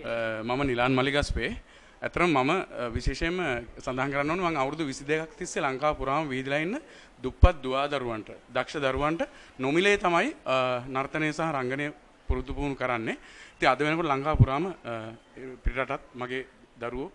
මම නිලාන් මලිගස්පේ. ඇත්තටම මම විශේෂයෙන්ම සඳහන් කරන්න ඕනේ මම අවුරුදු 22ක් තිස්සේ ලංකාව පුරාම වීදිලා ඉන්න දුප්පත් දුවා දරුවන්ට, දක්ෂ දරුවන්ට නොමිලේ තමයි නර්තනය සහ රංගනය පුරුදු පුහුණු කරන්නේ. ඉතින් අද වෙනකොට ලංකාව පුරාම පිටරටත් මගේ දරුවෝ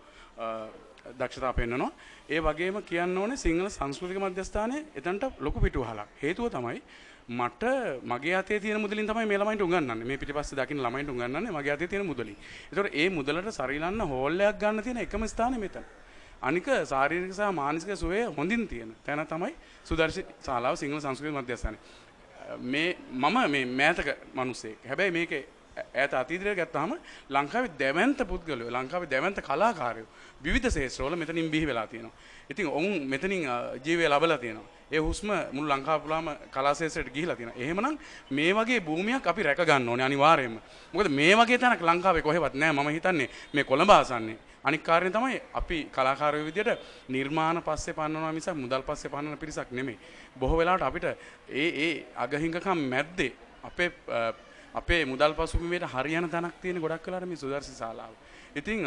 දක්ෂතා පෙන්වනවා. ඒ වගේම කියන්න ඕනේ සිංහල සංස්කෘතික මධ්‍යස්ථානයේ එතනට ලොකු පිටුවහලක්. හේතුව තමයි මට මගේ අතේ තියෙන මුදලින් තමයි මේ ළමයින්ට උගන්වන්නේ. මේ පිටිපස්සේ දකින්න ළමයින්ට උගන්වන්නේ මගේ අතේ තියෙන මුදලින්. ඒතකොට ඒ මුදලට සරිලන්න හෝල් එකක් ගන්න තියෙන එකම ස්ථානේ මෙතන. අනික ශාරීරික සහ මානසික සුවය හොඳින් තියෙන තැන තමයි සුදර්ශි ශාලාව සිංහල සංස්කෘතික මධ්‍යස්ථානය. මම මේ මෑතක මිනිස්සෙක්. හැබැයි මේකේ ඈත අතීතයට ගත්තාම ලංකාවේ දැවැන්ත පුද්ගලයෝ, ලංකාවේ දැවැන්ත කලාකාරයෝ විවිධ ශේෂ්ත්‍රවල මෙතනින් බිහි වෙලා තියෙනවා. ඉතින් ඔවුන් මෙතනින් ජීවය ලබලා තියෙනවා. ඒ හුස්ම මුළු ලංකාව පුරාම කලා ශේෂ්ත්‍රයට ගිහිලා තියෙනවා. එහෙමනම් මේ වගේ භූමියක් අපි රැක ගන්න ඕනේ අනිවාර්යයෙන්ම. මොකද මේ වගේ තැනක් ලංකාවේ කොහෙවත් නැහැ. මම හිතන්නේ මේ කොළඹ ආසන්නේ. අනික් කාරණේ තමයි අපි කලාකාරයෝ විදියට නිර්මාණ පස්සේ පන්නනවා මිසක් මුදල් පස්සේ පන්නන පිරිසක් නෙමෙයි. බොහෝ වෙලාවට අපිට ඒ අගහිඟකම් මැද්දේ අපේ මුදල් පසුබිමේට හරියන තැනක් තියෙන ගොඩක් වෙලාවට මේ සුදර්ශි ශාලාව. ඉතින්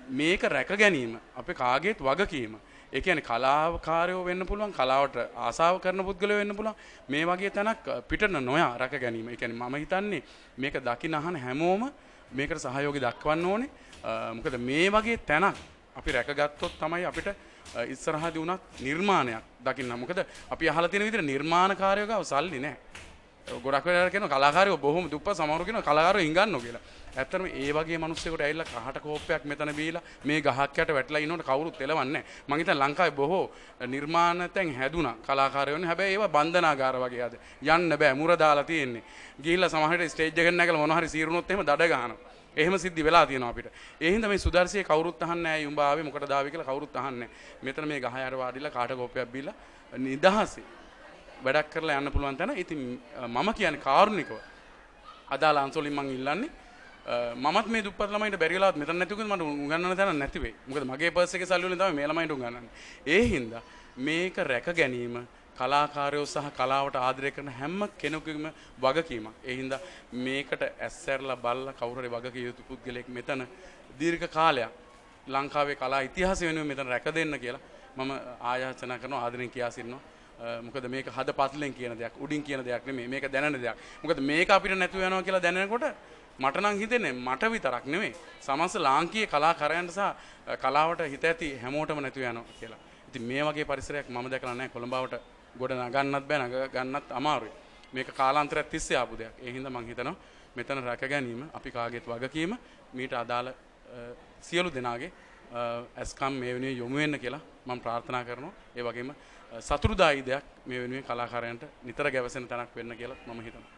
මේක රැක ගැනීම අපේ කාගේත් වගකීම. ඒ කියන්නේ කලාකාරයෝ වෙන්න පුළුවන්, කලාවට ආසාව කරන පුද්ගලයෝ වෙන්න පුළුවන්. මේ වගේ තැනක් පිටට නොයා රැක ගැනීම. ඒ කියන්නේ මම හිතන්නේ මේක දකින අහන හැමෝම මේකට සහයෝගය දක්වන්න ඕනේ. මොකද මේ වගේ තැනක් අපි රැකගත්තොත් තමයි අපිට ඉස්සරහදී උනත් නිර්මාණයක් දකින්න. මොකද අපි අහලා තියෙන විදිහට නිර්මාණකාරයෝ ගාව සල්ලි නැහැ. ගොඩක් වෙලාවට කියනවා කලාකාරයෝ බොහොම දුප්පත්, සමහරව කියනවා කලාකාරයෝ හිඟන්නෝ කියලා. ඇත්තටම ඒ වගේ මිනිස්සුෙකුට ඇවිල්ලා කහට කෝප්පයක් මෙතන බීලා මේ ගහක් යට වැටලා ඉන්නකොට කවුරුත් එලවන්නේ නැහැ. මං හිතන්නේ ලංකාවේ බොහෝ නිර්මාණ තැන් හැදුනා කලාකාරයෝනේ. හැබැයි ඒවා බන්ධනාගාර වගේ අද යන්න බෑ, මුර දාලා තියෙන්නේ. ගිහිල්ලා සමහරට ස්ටේජ් එකෙන් නැගලා මොනවා හරි සීරුනොත් එහෙම දඩ ගහනවා. එහෙම සිද්ධි වෙලා තියෙනවා අපිට. ඒ හින්දා මේ සුදර්ශියේ කවුරුත් අහන්නේ නැහැ යුඹ ආවේ මොකටද ආවේ කියලා කවුරුත් අහන්නේ නැහැ. මෙතන මේ ගහ යට වාඩිලා කාට කෝප්පයක් බීලා නිදහසේ වැඩක් කරලා යන්න පුළුවන් තැන. ඉතින් මම කියන්නේ කාරුණිකව අදාළ අංශවලින් මම ඉල්ලන්නේ මමත් මේ දුප්පත් ළමයින්ට බැරි වෙලාවත් මෙතන නැති වුණොත් මට උගන්වන්න තැන නැති වෙයි. මොකද මගේ පර්ස් එකේ සල්ලි වලින් තමයි මේ ළමයින්ට උගන්වන්නේ. ඒ හින්දා මේක රැක ගැනීම කලාකාරයෝ සහ කලාවට ආදරය කරන හැම කෙනෙකුගේම වගකීමක්. ඒ හින්දා මේකට ඇස්සැරලා බලලා කවුරු හරි වගකිය යුතු පුද්ගලෙක් මෙතන දීර්ඝ කාලයක් ලංකාවේ කලා ඉතිහාසය වෙනුවෙන් මෙතන රැක දෙන්න කියලා මම ආයාචනා කරනවා, ආදරෙන් කියා සිටිනවා. මොකද මේක හද පත්ලෙන් කියන දෙයක්, උඩින් කියන දෙයක් නෙමෙයි, මේක දැනෙන දෙයක්. මොකද මේක අපිට නැතුව යනවා කියලා දැනෙනකොට මට නම් හිතෙන්නේ මට විතරක් නෙමෙයි සමස්ත ලාංකීය කලාකාරයන්ට සහ කලාවට හිත ඇති හැමෝටම නැතුව යනවා කියලා. ඉතින් මේ වගේ පරිසරයක් මම දැකලා නැහැ. කොළඹවට ගොඩ නගන්නත් බෑ, නග ගන්නත් අමාරුයි. මේක කාලාන්තරයක් තිස්සේ ආපු දෙයක්. ඒ හින්දා මම හිතනවා මෙතන රැක ගැනීම අපි කාගේත් වගකීම, මීට අදාළ සියලු දෙනාගේ ඇස්කම් මේ වෙනුවෙන් යොමු වෙන්න කියලා මම ප්‍රාර්ථනා කරනවා. ඒ වගේම සතුටුදායී දෙයක් මේ වෙනුවෙන් කලාකාරයන්ට නිතර ගැවසෙන තැනක් වෙන්න කියලා මම හිතනවා.